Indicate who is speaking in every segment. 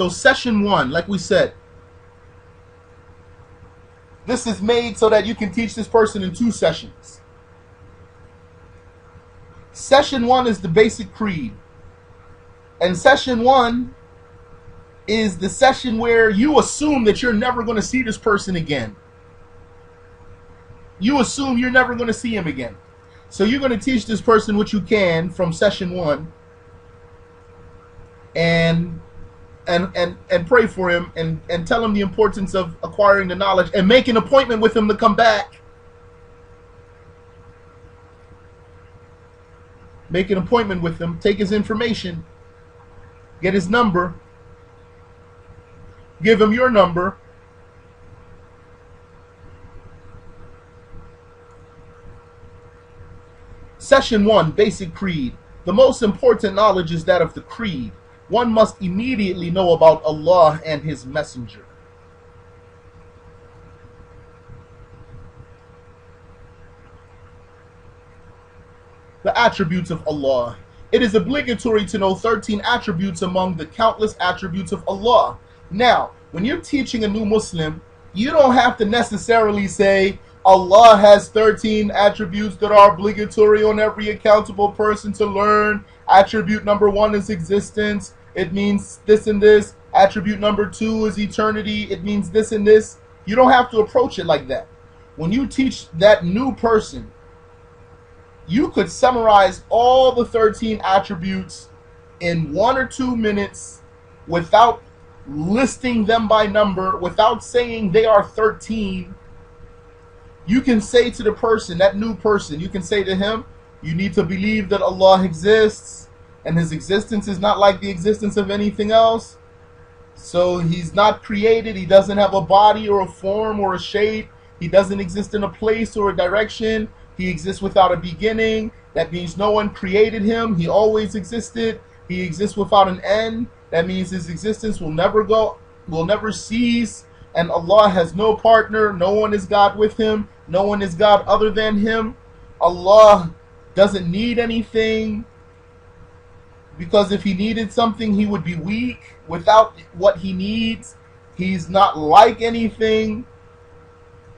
Speaker 1: So session 1, like we said, this is made so that you can teach this person in 2 sessions. Session 1 is the basic creed. And session 1 is the session where you assume that you're never going to see this person again. You assume you're never going to see him again. So you're going to teach this person what you can from session 1 and pray for him and tell him the importance of acquiring the knowledge and make an appointment with him to come back. Make an appointment with him, take his information, get his number, give him your number. Session 1, basic creed. The most important knowledge is that of the creed. One must immediately know about Allah and His Messenger. The attributes of Allah. It is obligatory to know 13 attributes among the countless attributes of Allah. Now, when you're teaching a new Muslim, you don't have to necessarily say Allah has 13 attributes that are obligatory on every accountable person to learn. Attribute number 1 is existence. It means this and this. Attribute number 2 is eternity. It means this and this. You don't have to approach it like that. When you teach that new person, you could summarize all the 13 attributes in 1 or 2 minutes without listing them by number, without saying they are 13. You can say to the person, that new person, you can say to him, you need to believe that Allah exists, and His existence is not like the existence of anything else. So He's not created. He doesn't have a body or a form or a shape. He doesn't exist in a place or a direction. He exists without a beginning. That means no one created Him. He always existed. He exists without an end. That means His existence will never cease. And Allah has no partner. No one is God with Him. No one is God other than Him. Allah doesn't need anything, because if He needed something, He would be weak without what He needs. He's not like anything.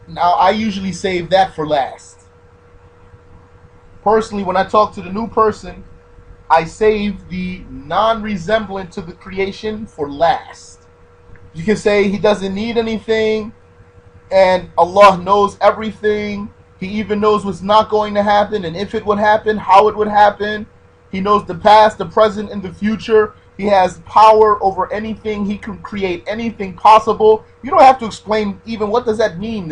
Speaker 1: Now, I usually save that for last. Personally, when I talk to the new person, I save the non-resemblant to the creation for last. You can say He doesn't need anything, and Allah knows everything. He even knows what's not going to happen, and if it would happen, how it would happen. He knows the past, the present, and the future. He has power over anything. He can create anything possible. You don't have to explain even what does that mean,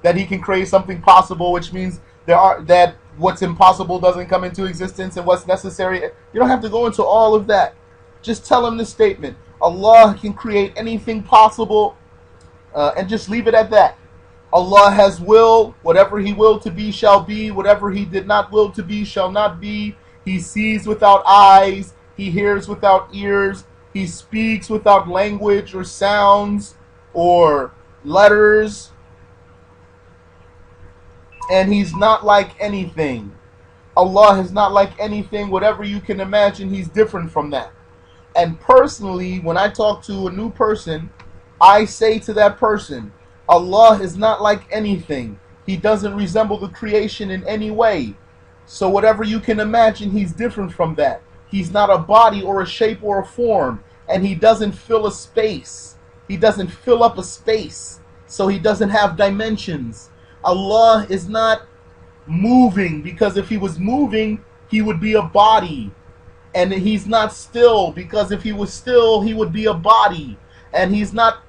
Speaker 1: that He can create something possible, which means that what's impossible doesn't come into existence and what's necessary. You don't have to go into all of that. Just tell him this statement. Allah can create anything possible, and just leave it at that. Allah has will. Whatever He willed to be shall be. Whatever He did not will to be shall not be. He sees without eyes. He hears without ears. He speaks without language or sounds or letters. And He's not like anything. Allah is not like anything. Whatever you can imagine, He's different from that. And personally, when I talk to a new person, I say to that person, Allah is not like anything. He doesn't resemble the creation in any way. So whatever you can imagine, He's different from that. He's not a body or a shape or a form. And He doesn't fill a space. He doesn't fill up a space. So He doesn't have dimensions. Allah is not moving, because if He was moving, He would be a body. And He's not still, because if He was still, He would be a body. And He's not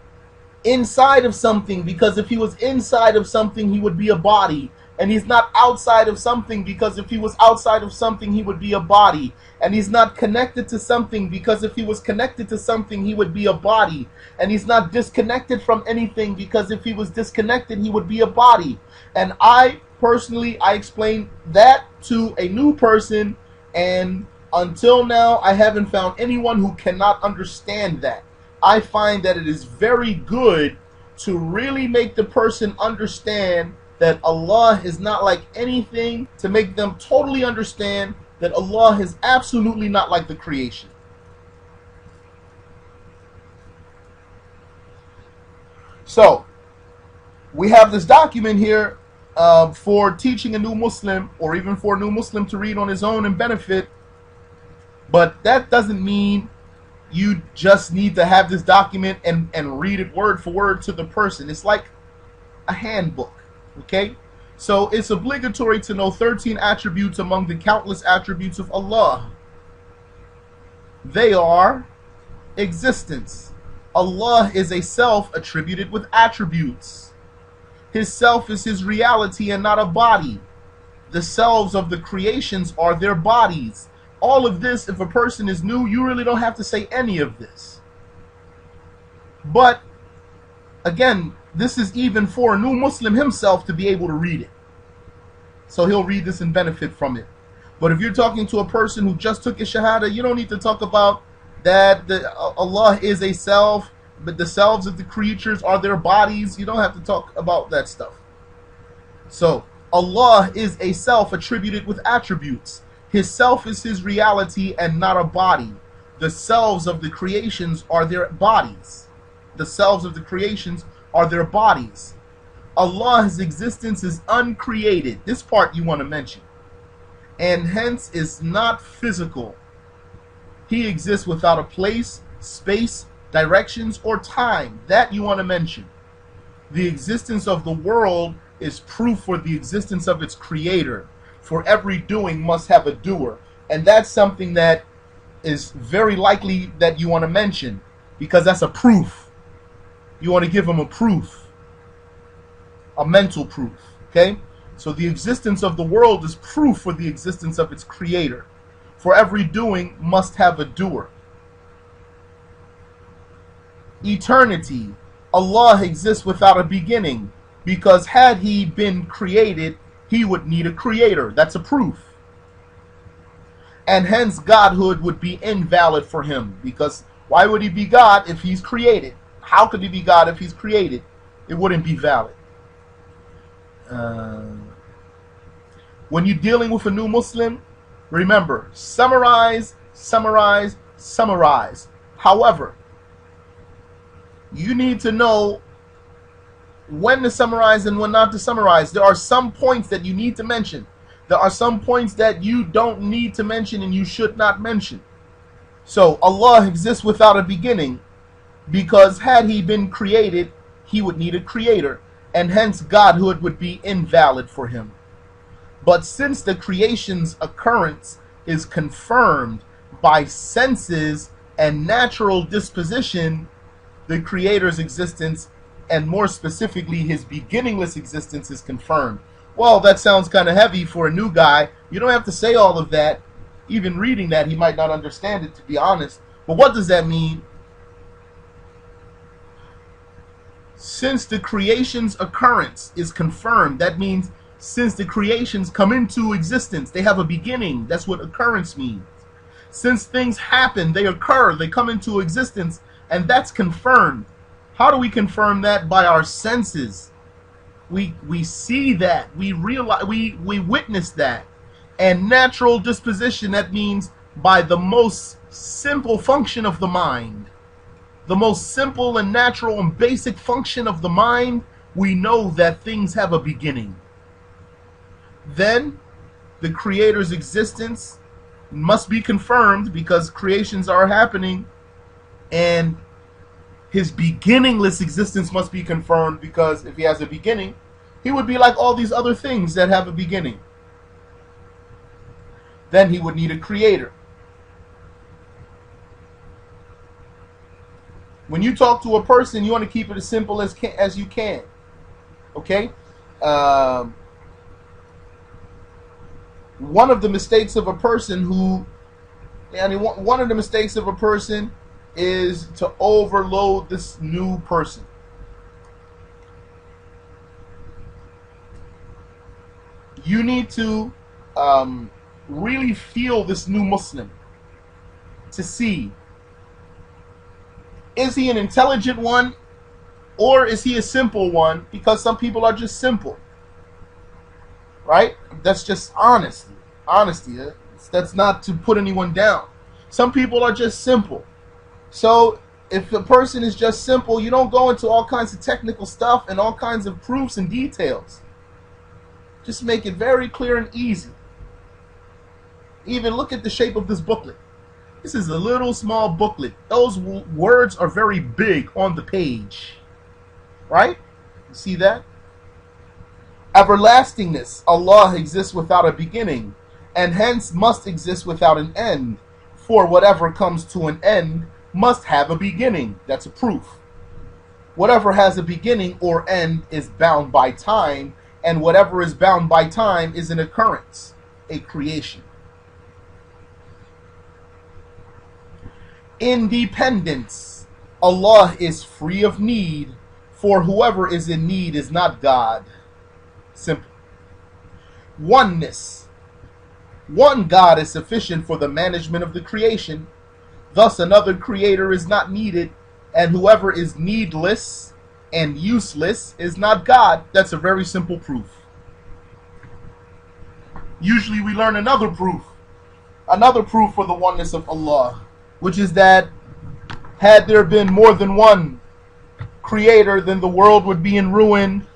Speaker 1: inside of something, because if he was inside of something, he would be a body. And he's not outside of something, because if he was outside of something, he would be a body. And he's not connected to something, because if he was connected to something, he would be a body. And he's not disconnected from anything, because if he was disconnected, he would be a body. And I explained that to a new person, and until now, I haven't found anyone who cannot understand that. I find that it is very good to really make the person understand that Allah is not like anything, to make them totally understand that Allah is absolutely not like the creation. So, we have this document here for teaching a new Muslim, or even for a new Muslim to read on his own and benefit. But that doesn't mean you just need to have this document and read it word for word to the person. It's like a handbook, okay? So it's obligatory to know 13 attributes among the countless attributes of Allah. They are existence. Allah is a self attributed with attributes. His self is his reality and not a body. The selves of the creations are their bodies. All of this, if a person is new, you really don't have to say any of this. But, again, this is even for a new Muslim himself to be able to read it. So he'll read this and benefit from it. But if you're talking to a person who just took a shahada, you don't need to talk about that Allah is a self, but the selves of the creatures are their bodies. You don't have to talk about that stuff. So, Allah is a self attributed with attributes. His self is his reality and not a body. The selves of the creations are their bodies. The selves of the creations are their bodies. Allah's existence is uncreated. This part you want to mention. And hence is not physical. He exists without a place, space, directions, or time. That you want to mention. The existence of the world is proof for the existence of its creator. For every doing must have a doer. And that's something that is very likely that you want to mention, because that's a proof. You want to give him a proof. A mental proof. Okay? So the existence of the world is proof for the existence of its creator. For every doing must have a doer. Eternity. Allah exists without a beginning, because had he been created, he would need a creator. That's a proof. And hence godhood would be invalid for him, because why would he be God if he's created? How could he be God if he's created? It wouldn't be valid. When you're dealing with a new Muslim, remember, summarize, summarize, summarize. However, you need to know when to summarize and when not to summarize. There are some points that you need to mention. There are some points that you don't need to mention and you should not mention. So Allah exists without a beginning, because had he been created, he would need a creator, and hence godhood would be invalid for him. But since the creation's occurrence is confirmed by senses and natural disposition, the creator's existence, and more specifically his beginningless existence, is confirmed. Well, that sounds kind of heavy for a new guy. You don't have to say all of that. Even reading that, he might not understand it, to be honest. But what does that mean? Since the creation's occurrence is confirmed, that means since the creations come into existence, they have a beginning. That's what occurrence means. Since things happen, they occur, they come into existence, and that's confirmed. How do we confirm that? By our senses. We see that, we realize, we witness that. And natural disposition, that means by the most simple function of the mind. The most simple and natural and basic function of the mind, we know that things have a beginning. Then the creator's existence must be confirmed, because creations are happening, and his beginningless existence must be confirmed, because if he has a beginning, he would be like all these other things that have a beginning. Then he would need a creator. When you talk to a person, you want to keep it as simple as you can. Okay? One of the mistakes of a person is to overload this new person. You need to really feel this new Muslim to see, is he an intelligent one or is he a simple one? Because some people are just simple, right? That's just honesty. That's not to put anyone down. Some people are just simple. So if the person is just simple, you don't go into all kinds of technical stuff and all kinds of proofs and details. Just make it very clear and easy. Even look at the shape of this booklet. This is a little small booklet. Those words are very big on the page. Right? You see that? Everlastingness. Allah exists without a beginning, and hence must exist without an end. For whatever comes to an end must have a beginning. That's a proof. Whatever has a beginning or end is bound by time, and whatever is bound by time is an occurrence, a creation. Independence. Allah is free of need, for whoever is in need is not God. Simple. Oneness. One God is sufficient for the management of the creation. Thus another creator is not needed, and whoever is needless and useless is not God. That's a very simple proof. Usually we learn another proof for the oneness of Allah, which is that had there been more than one creator, then the world would be in ruin.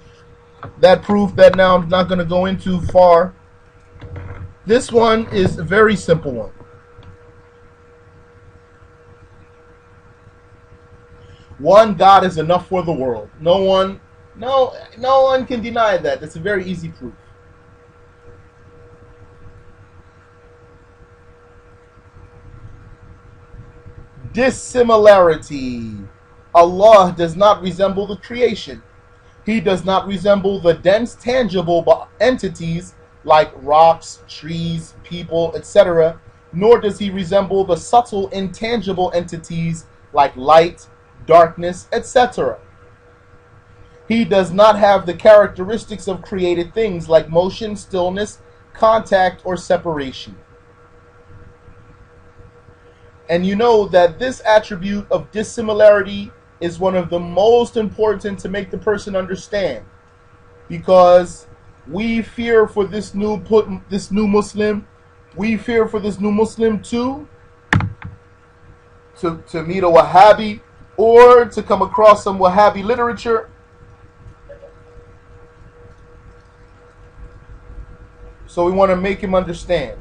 Speaker 1: That proof that now I'm not going to go into far. This one is a very simple one. One God is enough for the world. No one can deny that. That's a very easy proof. Dissimilarity. Allah does not resemble the creation. He does not resemble the dense, tangible entities like rocks, trees, people, etc., nor does he resemble the subtle, intangible entities like light, darkness, etc. He does not have the characteristics of created things like motion, stillness, contact, or separation. And you know that this attribute of dissimilarity is one of the most important to make the person understand, because we fear for this new Muslim. We fear for this new Muslim too, to meet a Wahhabi or to come across some Wahhabi literature. So we want to make him understand.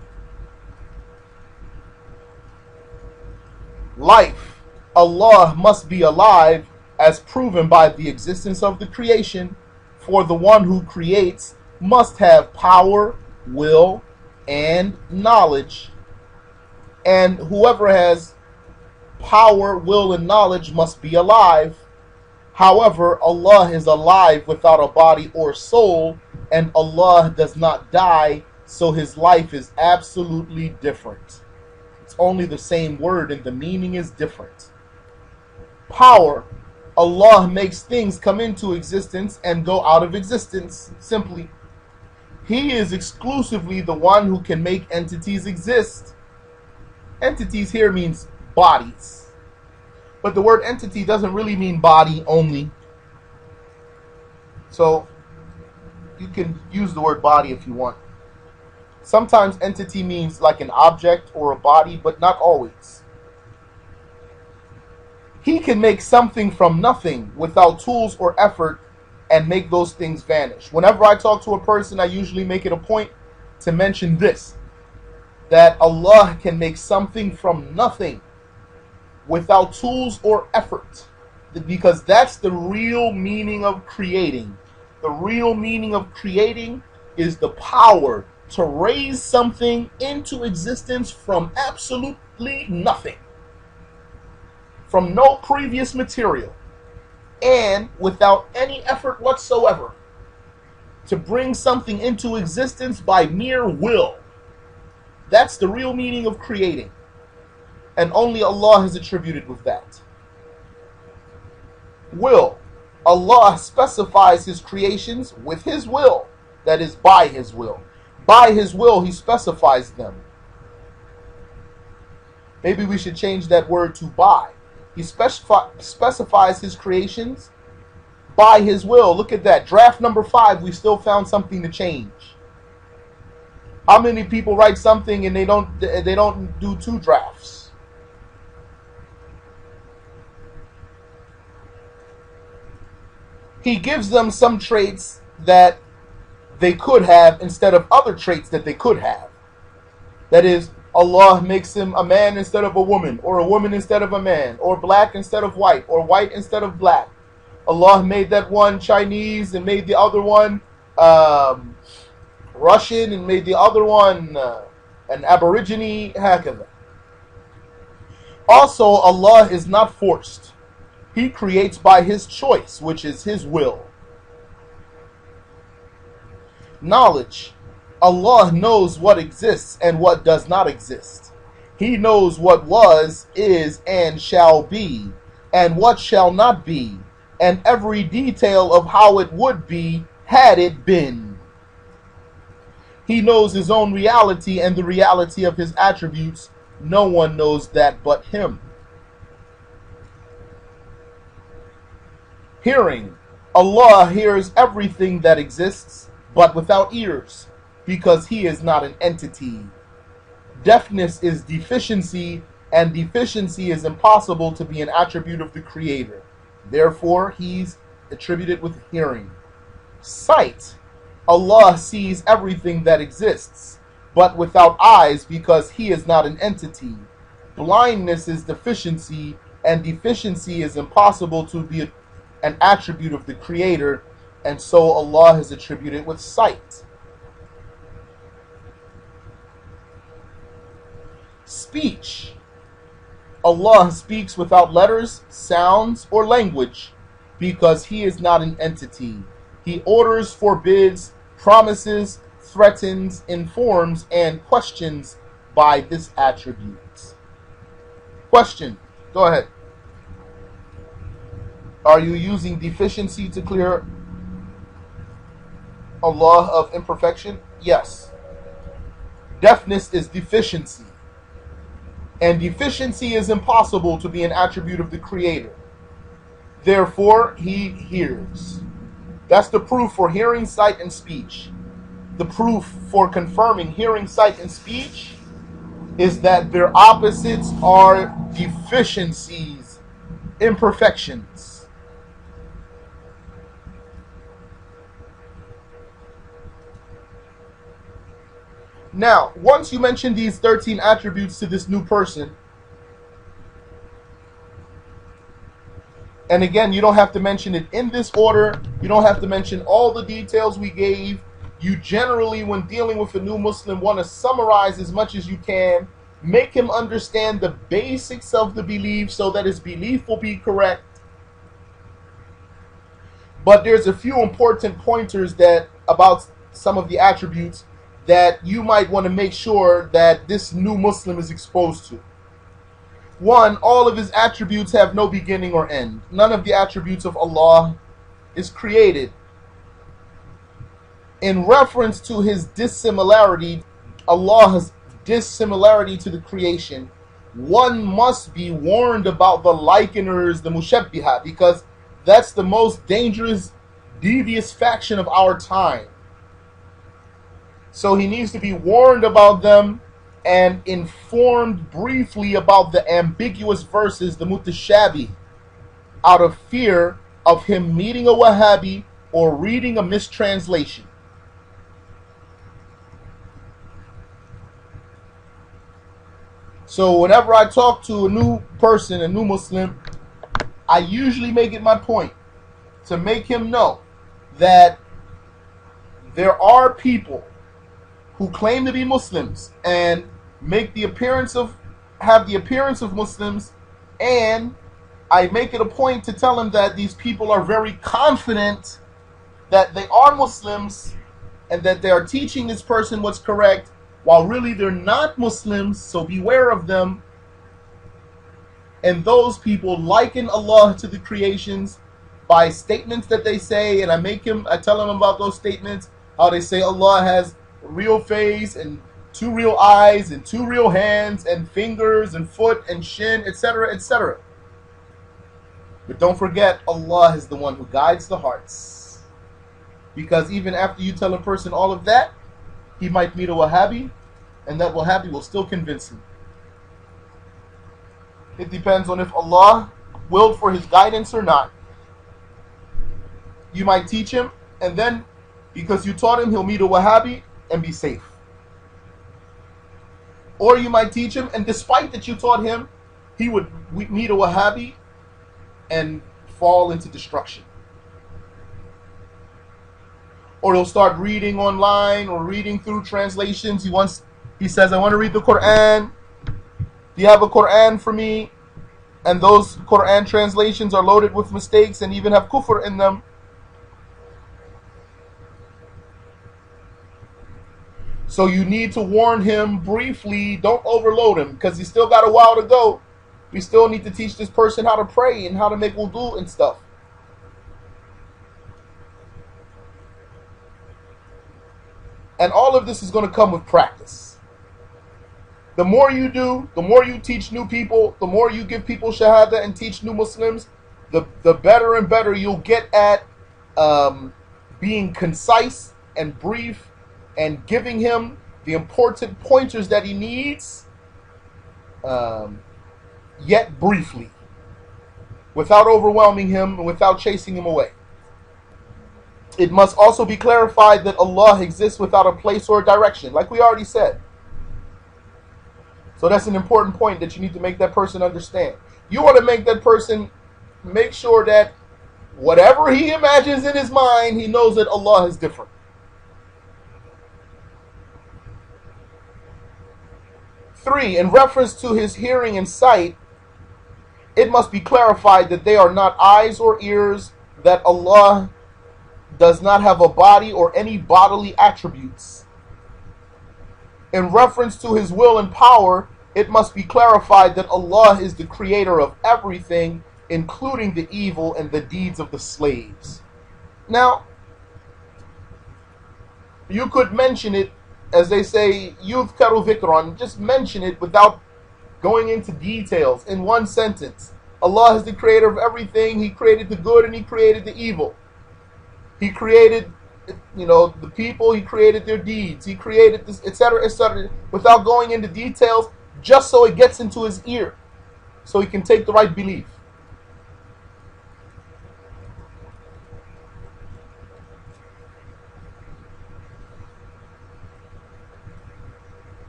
Speaker 1: Life. Allah must be alive as proven by the existence of the creation, for the one who creates must have power, will, and knowledge. And whoever has power, will, and knowledge must be alive. However, Allah is alive without a body or soul, and Allah does not die, so his life is absolutely different. It's only the same word and the meaning is different. Power. Allah makes things come into existence and go out of existence, simply. He is exclusively the one who can make entities exist. Entities here means bodies. But the word entity doesn't really mean body only. So you can use the word body if you want. Sometimes entity means like an object or a body, but not always. He can make something from nothing without tools or effort and make those things vanish. Whenever I talk to a person, I usually make it a point to mention this, that Allah can make something from nothing without tools or effort, because that's the real meaning of creating. The real meaning of creating is the power to raise something into existence from absolutely nothing. from no previous material and without any effort whatsoever to bring something into existence by mere will. That's the real meaning of creating. And only Allah is attributed with that. Will. Allah specifies His creations with His will. That is, by His will. By His will, He specifies them. Maybe we should change that word to by. He specifies His creations by His will. Look at that. Draft number 5, we still found something to change. How many people write something and they don't do 2 drafts? He gives them some traits that they could have instead of other traits that they could have. That is, Allah makes him a man instead of a woman, or a woman instead of a man, or black instead of white, or white instead of black. Allah made that one Chinese and made the other one Russian and made the other one an Aborigine, hakadha. Also, Allah is not forced. He creates by His choice, which is His will. Knowledge. Allah knows what exists and what does not exist. He knows what was, is, and shall be, and what shall not be, and every detail of how it would be had it been. He knows His own reality and the reality of His attributes. No one knows that but Him. Hearing. Allah hears everything that exists, but without ears, because He is not an entity. Deafness is deficiency, and deficiency is impossible to be an attribute of the Creator. Therefore, He's attributed with hearing. Sight. Allah sees everything that exists, but without eyes, because He is not an entity. Blindness is deficiency, and deficiency is impossible to be an attribute of the Creator, and so Allah is attributed with sight. Speech. Allah speaks without letters, sounds, or language, because He is not an entity. He orders, forbids, promises, threatens, informs, and questions by this attribute. Question. Go ahead. Are you using deficiency to clear Allah of imperfection? Yes. Deafness is deficiency. And deficiency is impossible to be an attribute of the Creator. Therefore, He hears. That's the proof for hearing, sight, and speech. The proof for confirming hearing, sight, and speech is that their opposites are deficiencies, imperfections. Now, once you mention these 13 attributes to this new person, and again, you don't have to mention it in this order, you don't have to mention all the details we gave. You generally, when dealing with a new Muslim, want to summarize as much as you can, make him understand the basics of the belief so that his belief will be correct. But there's a few important pointers that about some of the attributes that you might want to make sure that this new Muslim is exposed to. One, all of His attributes have no beginning or end. None of the attributes of Allah is created. In reference to His dissimilarity, Allah's dissimilarity to the creation, one must be warned about the likeners, the mushabbiha, because that's the most dangerous, devious faction of our time. So he needs to be warned about them and informed briefly about the ambiguous verses, the mutashabi, out of fear of him meeting a Wahhabi or reading a mistranslation. So whenever I talk to a new person, a new Muslim, I usually make it my point to make him know that there are people who claim to be Muslims and have the appearance of Muslims and I make it a point to tell him that these people are very confident that they are Muslims and that they are teaching this person what's correct, while really they're not Muslims, so beware of them. And those people liken Allah to the creations by statements that they say, and I tell them about those statements, how they say Allah has a real face and 2 real eyes and 2 real hands and fingers and foot and shin, etc., etc. But don't forget, Allah is the one who guides the hearts. Because even after you tell a person all of that, he might meet a Wahhabi, and that Wahhabi will still convince him. It depends on if Allah willed for his guidance or not. You might teach him, and then because you taught him, he'll meet a Wahhabi and be safe. Or you might teach him, and despite that you taught him, he would meet a Wahhabi and fall into destruction. Or he'll start reading online or reading through translations. He says, I want to read the Quran. Do you have a Quran for me? And those Quran translations are loaded with mistakes and even have kufr in them. So you need to warn him briefly. Don't overload him, because he's still got a while to go. We still need to teach this person how to pray and how to make wudu and stuff. And all of this is going to come with practice. The more you do, the more you teach new people, the more you give people shahada and teach new Muslims, the better and better you'll get at being concise and brief and giving him the important pointers that he needs, yet briefly, without overwhelming him and without chasing him away. It must also be clarified that Allah exists without a place or a direction, like we already said. So that's an important point that you need to make that person understand. You want to make that person make sure that whatever he imagines in his mind, he knows that Allah is different. Three, in reference to his hearing and sight, it must be clarified that they are not eyes or ears, that Allah does not have a body or any bodily attributes. In reference to his will and power, it must be clarified that Allah is the creator of everything, including the evil and the deeds of the slaves. Now, you could mention it, as they say, yudhkaru dhikran, just mention it without going into details in one sentence. Allah is the creator of everything. He created the good and he created the evil. He created, the people, he created their deeds, he created this, etc., etc., without going into details, just so it gets into his ear, so he can take the right belief.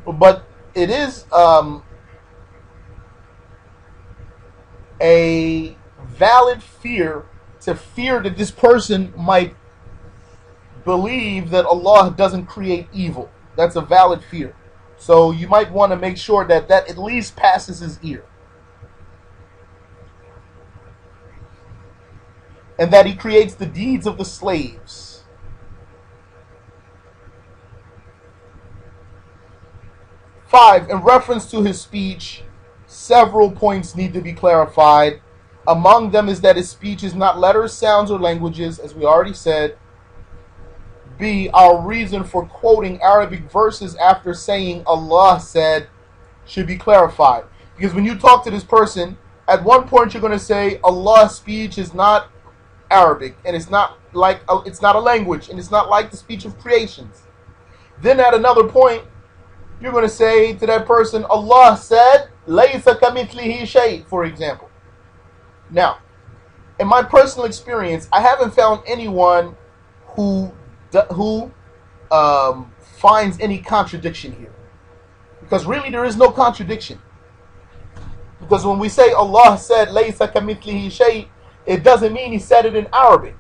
Speaker 1: But it is a valid fear to fear that this person might believe that Allah doesn't create evil. That's a valid fear. So you might want to make sure that that at least passes his ear. And that he creates the deeds of the slaves. Five, in reference to his speech, several points need to be clarified. Among them is that his speech is not letters, sounds, or languages, as we already said. B, our reason for quoting Arabic verses after saying Allah said should be clarified. Because when you talk to this person, at one point you're going to say Allah's speech is not Arabic, and it's not a language, and it's not like the speech of creations. Then at another point, you're going to say to that person, Allah said, Laysa kamithlihi shay, for example. Now, in my personal experience, I haven't found anyone who finds any contradiction here. Because really there is no contradiction. Because when we say Allah said, Laysa kamithlihi shay, it doesn't mean he said it in Arabic.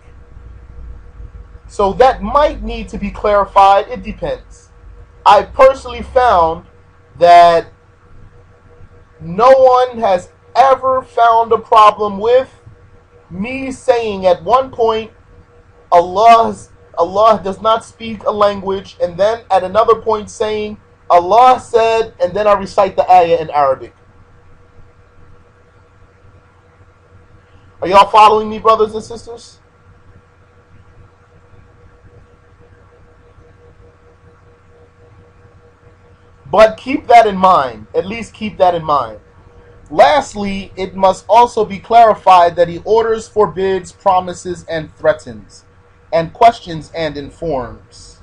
Speaker 1: So that might need to be clarified. It depends. I personally found that no one has ever found a problem with me saying at one point Allah does not speak a language, and then at another point saying Allah said, and then I recite the ayah in Arabic? Are y'all following me, brothers and sisters? But keep that in mind. At least keep that in mind. Lastly, it must also be clarified that he orders, forbids, promises, and threatens, and questions and informs.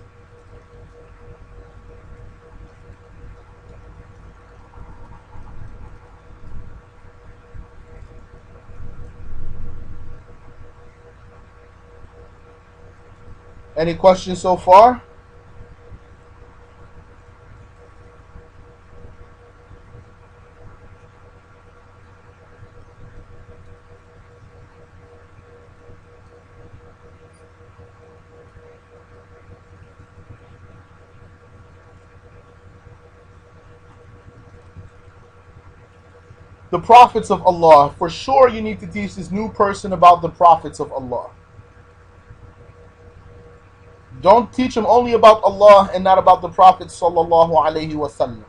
Speaker 1: Any questions so far? The prophets of Allah. For sure you need to teach this new person about the prophets of Allah. Don't teach him only about Allah and not about the Prophet sallallahu alaihi wasallam.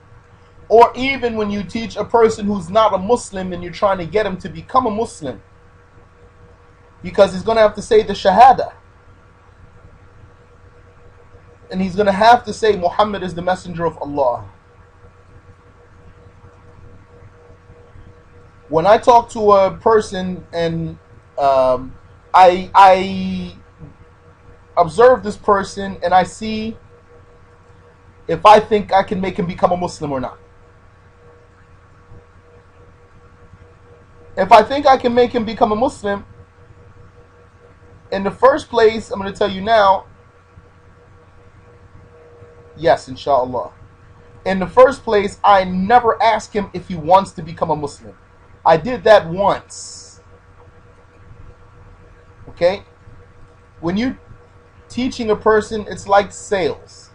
Speaker 1: Or even when you teach a person who's not a Muslim and you're trying to get him to become a Muslim, because he's going to have to say the shahada. And he's going to have to say Muhammad is the messenger of Allah. When I talk to a person and I observe this person and I see if I think I can make him become a Muslim or not. If I think I can make him become a Muslim, in the first place, I'm going to tell you now, yes, inshallah. In the first place, I never ask him if he wants to become a Muslim. I did that once. Okay? When you're teaching a person, it's like sales.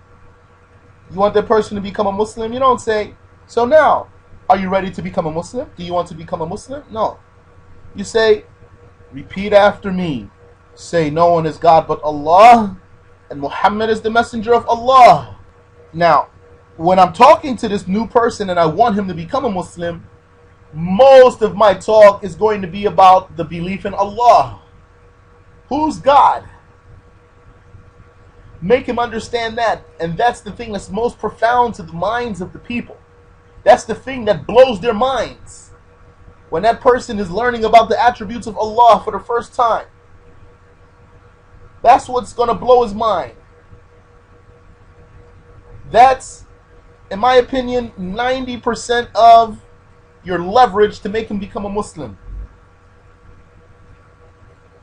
Speaker 1: You want that person to become a Muslim? You don't say, so now, are you ready to become a Muslim? Do you want to become a Muslim? No. You say, repeat after me. Say, no one is God but Allah, and Muhammad is the messenger of Allah. Now, when I'm talking to this new person and I want him to become a Muslim, most of my talk is going to be about the belief in Allah. Who's God? Make him understand that. And that's the thing that's most profound to the minds of the people. That's the thing that blows their minds. When that person is learning about the attributes of Allah for the first time. That's what's going to blow his mind. That's, in my opinion, 90% of your leverage to make him become a Muslim.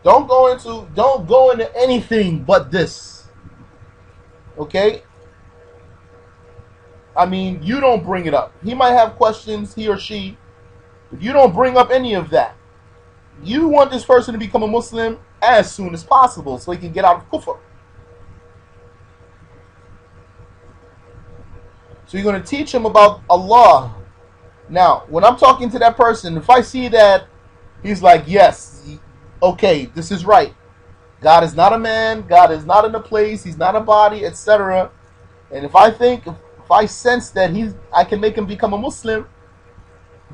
Speaker 1: Don't go into anything but this. Okay? I mean, you don't bring it up. He might have questions, he or she, but you don't bring up any of that. You want this person to become a Muslim as soon as possible so he can get out of kufr. So you're going to teach him about Allah. Now, when I'm talking to that person, if I see that he's like, yes, okay, this is right. God is not a man, God is not in a place, he's not a body, etc. And if I sense that I can make him become a Muslim,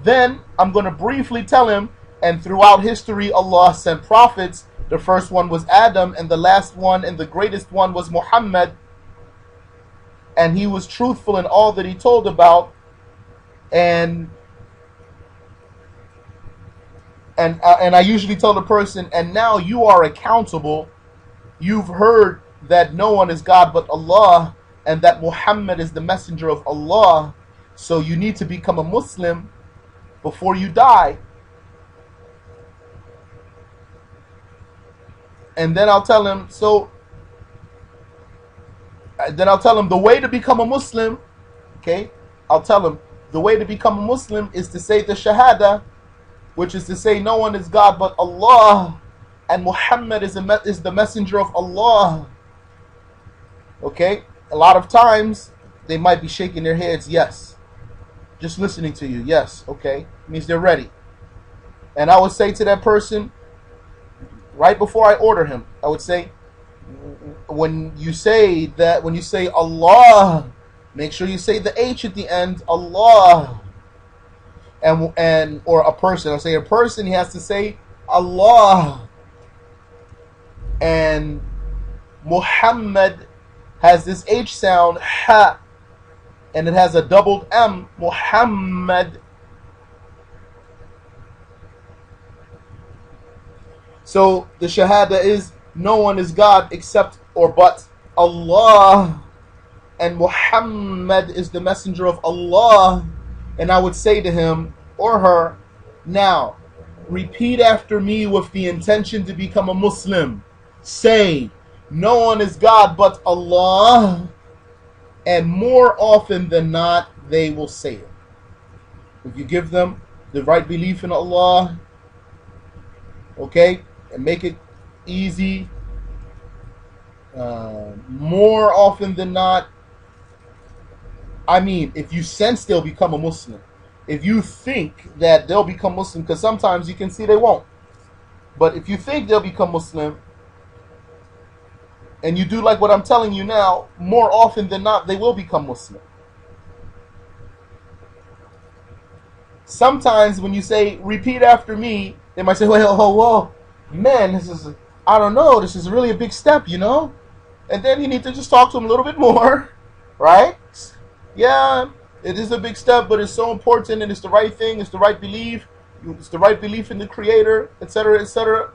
Speaker 1: then I'm going to briefly tell him, and throughout history, Allah sent prophets. The first one was Adam, and the last one and the greatest one was Muhammad. And he was truthful in all that he told about. And I usually tell the person, and now you are accountable. You've heard that no one is God but Allah, and that Muhammad is the messenger of Allah. So you need to become a Muslim before you die. And then I'll tell him, the way to become a Muslim, okay? I'll tell him, the way to become a Muslim is to say the shahada, which is to say no one is God but Allah, and Muhammad is the messenger of Allah. Okay? A lot of times, they might be shaking their heads, yes. Just listening to you, yes, okay. Means they're ready. And I would say to that person, right before I order him, I would say, when you say Allah, make sure you say the H at the end, Allah. And or a person, I'll say a person, he has to say Allah. And Muhammad has this H sound, ha, and it has a doubled M, Muhammad. So the shahada is, no one is God except or but Allah, and Muhammad is the messenger of Allah. And I would say to him or her, now repeat after me with the intention to become a Muslim. Say, no one is God but Allah. And more often than not, they will say it. If you give them the right belief in Allah, okay, and make it easy, more often than not, I mean, if you sense they'll become a Muslim, if you think that they'll become Muslim, because sometimes you can see they won't, but if you think they'll become Muslim, and you do like what I'm telling you now, more often than not, they will become Muslim. Sometimes when you say, repeat after me, they might say, whoa, man, I don't know, this is really a big step, you know? And then you need to just talk to them a little bit more, right? Yeah, it is a big step, but it's so important, and it's the right thing, it's the right belief, it's the right belief in the Creator, etc., etc.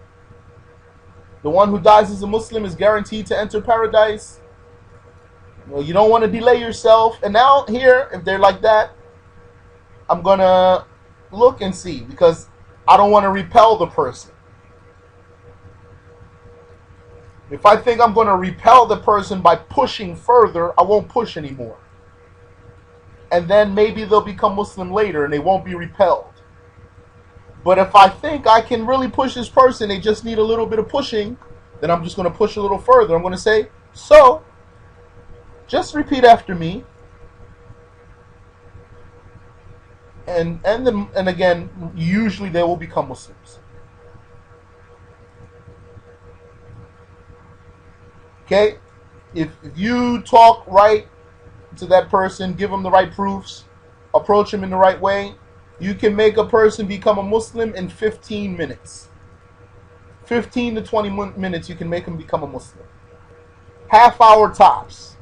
Speaker 1: The one who dies as a Muslim is guaranteed to enter paradise. Well, you don't want to delay yourself. And now here, if they're like that, I'm going to look and see, because I don't want to repel the person. If I think I'm going to repel the person by pushing further, I won't push anymore. And then maybe they'll become Muslim later and they won't be repelled. But if I think I can really push this person, they just need a little bit of pushing, then I'm just going to push a little further. I'm going to say, so, just repeat after me. And again, usually they will become Muslims. Okay? If you talk right to that person, give them the right proofs, approach them in the right way, you can make a person become a Muslim in 15 minutes. 15 to 20 minutes, you can make them become a Muslim. Half hour tops.